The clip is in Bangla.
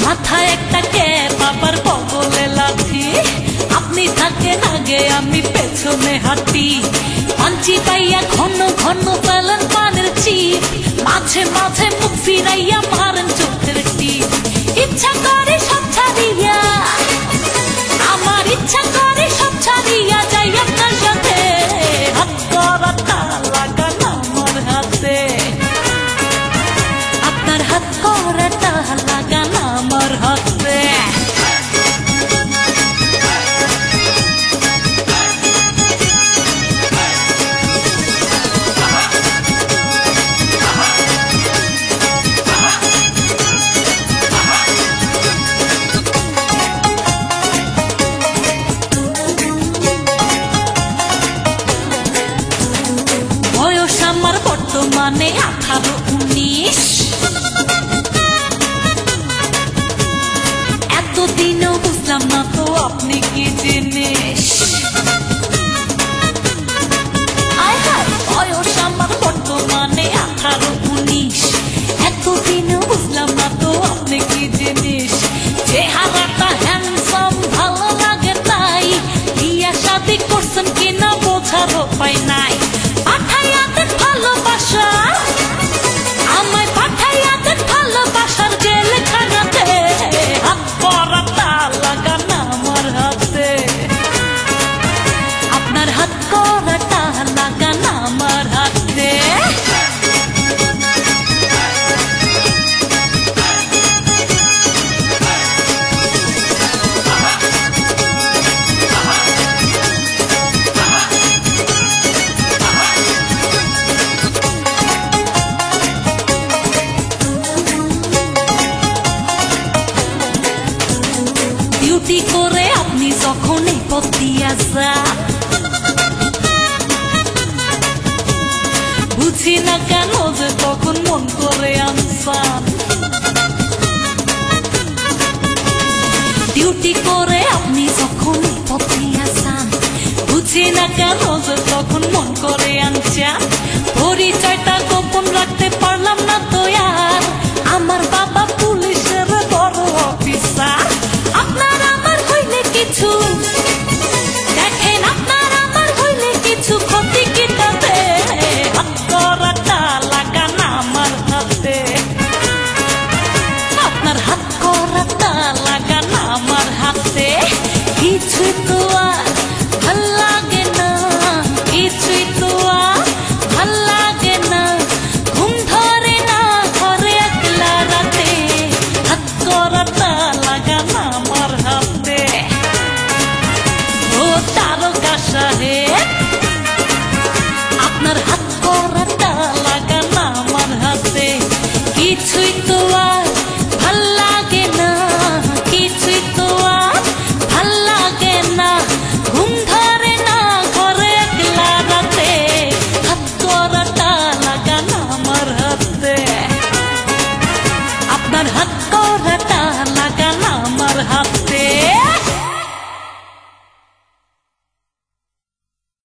মাথায় একটা ক্যাপ আবার বগলে লাঠি, আপনি থাকেন আগে আমি পেছনে হাঁটি। পাঞ্চি পাইয়া ঘন ঘন ফেলেন পানের চিপ, মাঝে মাঝে মুখ ফিরাইয়া মারেন চোখের টিপ। ইচ্ছা করে সব ছাড়িয়া, আমার ইচ্ছা করে সব ছাড়িয়া যাই আপনার সাথে। হাত করাটা লাগান আমার হাতে, আপনার হাত করাটা লাগান আমার হাতে। বয়স আমার বর্তমানে 18-19, এতদিনও বুঝলাম না তো আপনি কি জিনিস। বয়স আমার বর্তমানে 18-19, এতদিনও বুঝলাম না তো আপনি কি জিনিস। চেহারাটা হ্যান্ডসাম ভালো লাগে তাই, বিয়া শাদী করছেন কিনা বোঝার উপায় নাই। পাঠাইয়া দেন ভালোবাসা, আমায় পাঠাইয়া দেন ভালোবাসার জেলখানাতে। হাত করাটা লাগান আমার হাতে, আপনার হাত করাটা লাগান আমার হাতে। ডিউটি করে আপনি যখন এই পথ দিয়া যান, বুঝি না কেন যে তখন মন করে আনসান। ডিউটি করে আপনি যখন এই পথ দিয়া যান, বুঝি না কেন যে তখন মন করে আনসান।